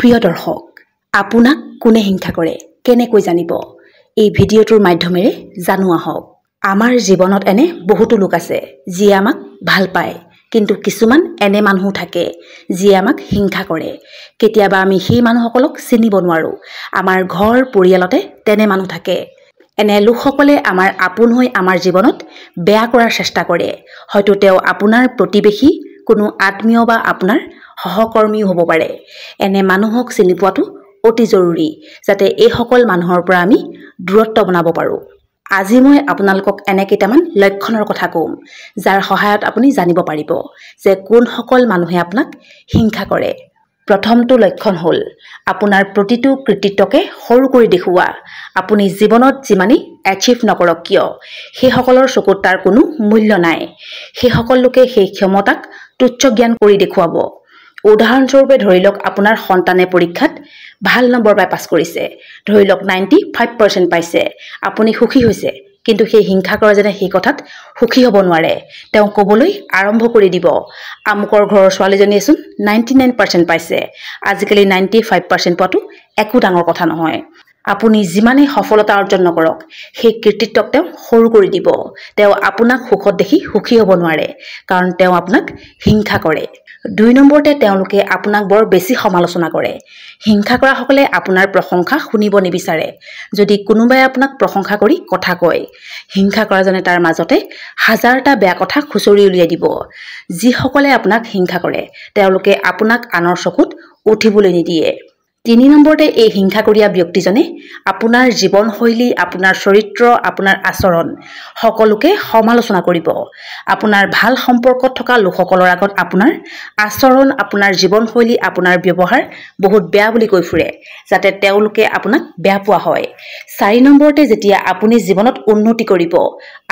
প্ৰিয় দৰ্শক, আপোনাক কোনে হিংসা কৰে কেনেকৈ জানিব? এই ভিডিঅ'টোৰ মাধ্যমেৰে জানো আহক। আমাৰ জীৱনত এনে বহুতো লোক আছে যিয়ে আমাক ভাল পায়, কিন্তু কিছুমান এনে মানুহ থাকে যিয়ে আমাক হিংসা কৰে। কেতিয়াবা আমি সেই মানুহসকলক চিনিব নোৱাৰো। আমাৰ ঘৰ পৰিয়ালতে তেনে মানুহ থাকে। এনে লোকসকলে আমাৰ আপোন হৈ আমাৰ জীৱনত বেয়া কৰাৰ চেষ্টা কৰে। হয়তো তেওঁ আপোনাৰ প্ৰতিবেশী, কোনো আত্মীয় বা আপোনাৰ সহকৰ্মীও হ'ব পাৰে। এনে মানুহক চিনি পোৱাটো অতি জৰুৰী, যাতে এইসকল মানুহৰ পৰা আমি দূৰত্ব বনাব পাৰোঁ। আজি মই আপোনালোকক এনে কেইটামান লক্ষণৰ কথা ক'ম, যাৰ সহায়ত আপুনি জানিব পাৰিব যে কোনসকল মানুহে আপোনাক হিংসা কৰে। প্ৰথমটো লক্ষণ হ'ল আপোনাৰ প্ৰতিটো কৃতিত্বকে সৰু কৰি দেখুওৱা। আপুনি জীৱনত যিমানেই এচিভ নকৰক কিয়, সেইসকলৰ চকুত তাৰ কোনো মূল্য নাই। সেইসকল লোকে সেই ক্ষমতাক তুচ্ছ জ্ঞান কৰি দেখুৱাব। উদাহৰণস্বৰূপে ধৰি লওক, আপোনাৰ সন্তানে পৰীক্ষাত ভাল নম্বৰ পাই পাছ কৰিছে, ধৰি লওক 95% পাইছে। আপুনি সুখী হৈছে, কিন্তু সেই হিংসা কৰাজনে সেই কথাত সুখী হ'ব নোৱাৰে। তেওঁ ক'বলৈ আৰম্ভ কৰি দিব, আমুকৰ ঘৰৰ ছোৱালীজনীয়েচোন 99% পাইছে, আজিকালি 95% পোৱাটো একো ডাঙৰ কথা নহয়। আপুনি যিমানেই সফলতা অৰ্জন নকৰক, সেই কৃতিত্বক তেওঁ সৰু কৰি দিব। তেওঁ আপোনাক সুখত দেখি সুখী হ'ব নোৱাৰে, কাৰণ তেওঁ আপোনাক হিংসা কৰে। 2 নম্বৰতে তেওঁলোকে আপোনাক বৰ বেছি সমালোচনা কৰে। হিংসা কৰাসকলে আপোনাৰ প্ৰশংসা শুনিব নিবিচাৰে। যদি কোনোবাই আপোনাক প্ৰশংসা কৰি কথা কয়, হিংসা কৰাজনে তাৰ মাজতে হাজাৰটা বেয়া কথা খুচৰি উলিয়াই দিব। যিসকলে আপোনাক হিংসা কৰে, তেওঁলোকে আপোনাক আনৰ চকুত উঠিবলৈ নিদিয়ে। 3 নম্বৰতে এই হিংসা কৰিয়া ব্যক্তিজনে আপোনাৰ জীৱনশৈলী, আপোনাৰ চৰিত্ৰ, আপোনাৰ আচৰণ সকলোকে সমালোচনা কৰিব। আপোনাৰ ভাল সম্পৰ্কত থকা লোকসকলৰ আগত আপোনাৰ আচৰণ, আপোনাৰ জীৱনশৈলী, আপোনাৰ ব্যৱহাৰ বহুত বেয়া বুলি কৈ ফুৰে, যাতে তেওঁলোকে আপোনাক বেয়া পোৱা হয়। 4 নম্বৰতে যেতিয়া আপুনি জীৱনত উন্নতি কৰিব,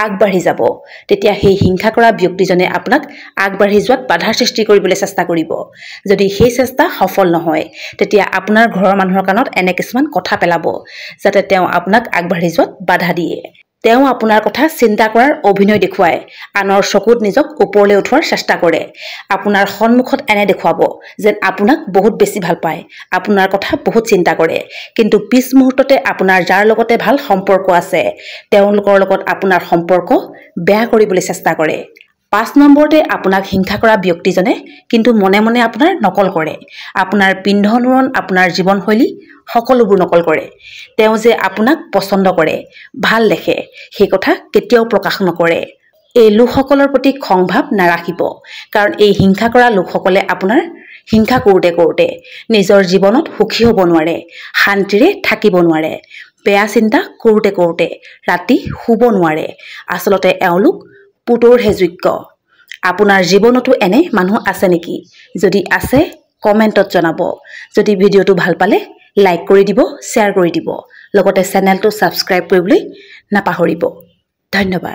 আগবাঢ়ি যাব, তেতিয়া সেই হিংসা কৰা ব্যক্তিজনে আপোনাক আগবাঢ়ি যোৱাত বাধাৰ সৃষ্টি কৰিবলৈ চেষ্টা কৰিব। যদি সেই চেষ্টা সফল নহয়, তেতিয়া আপোনাৰ ঘৰৰ মানুহৰ কাণত এনে কিছুমান কথা পেলাব, যাতে তেওঁ আপোনাক আগবাঢ়ি যোৱাত বাধা দিয়ে। তেওঁ আপোনাৰ কথা চিন্তা কৰাৰ অভিনয় দেখুৱাই আনৰ চকুত নিজক ওপৰলৈ উঠোৱাৰ চেষ্টা কৰে। আপোনাৰ সন্মুখত এনে দেখুৱাব যেন আপোনাক বহুত বেছি ভাল পায়, আপোনাৰ কথা বহুত চিন্তা কৰে, কিন্তু পিছ মুহূৰ্ততে আপোনাৰ যাৰ লগতে ভাল সম্পৰ্ক আছে, তেওঁলোকৰ লগত আপোনাৰ সম্পৰ্ক বেয়া কৰিবলৈ চেষ্টা কৰে। 5 নম্বৰতে আপোনাক হিংসা কৰা ব্যক্তিজনে কিন্তু মনে মনে আপোনাৰ নকল কৰে। আপোনাৰ পিন্ধন উৰণ, আপোনাৰ জীৱনশৈলী সকলোবোৰ নকল কৰে। তেওঁ যে আপোনাক পচন্দ কৰে, ভাল দেখে, সেই কথা কেতিয়াও প্ৰকাশ নকৰে। এই লোকসকলৰ প্ৰতি খং ভাৱ নাৰাখিব, কাৰণ এই হিংসা কৰা লোকসকলে আপোনাৰ হিংসা কৰোঁতে কৰোঁতে নিজৰ জীৱনত সুখী হ'ব নোৱাৰে, শান্তিৰে থাকিব নোৱাৰে। বেয়া চিন্তা কৰোঁতে কৰোঁতে ৰাতি শুব নোৱাৰে। আচলতে এওঁলোক পুতৰহে যোগ্য। আপোনাৰ জীৱনতো এনে মানুহ আছে নেকি? যদি আছে, কমেণ্টত জনাব। যদি ভিডিঅ'টো ভাল পালে লাইক কৰি দিব, শ্বেয়াৰ কৰি দিব, লগতে চেনেলটো ছাবস্ক্ৰাইব কৰিবলৈ নাপাহৰিব। ধন্যবাদ।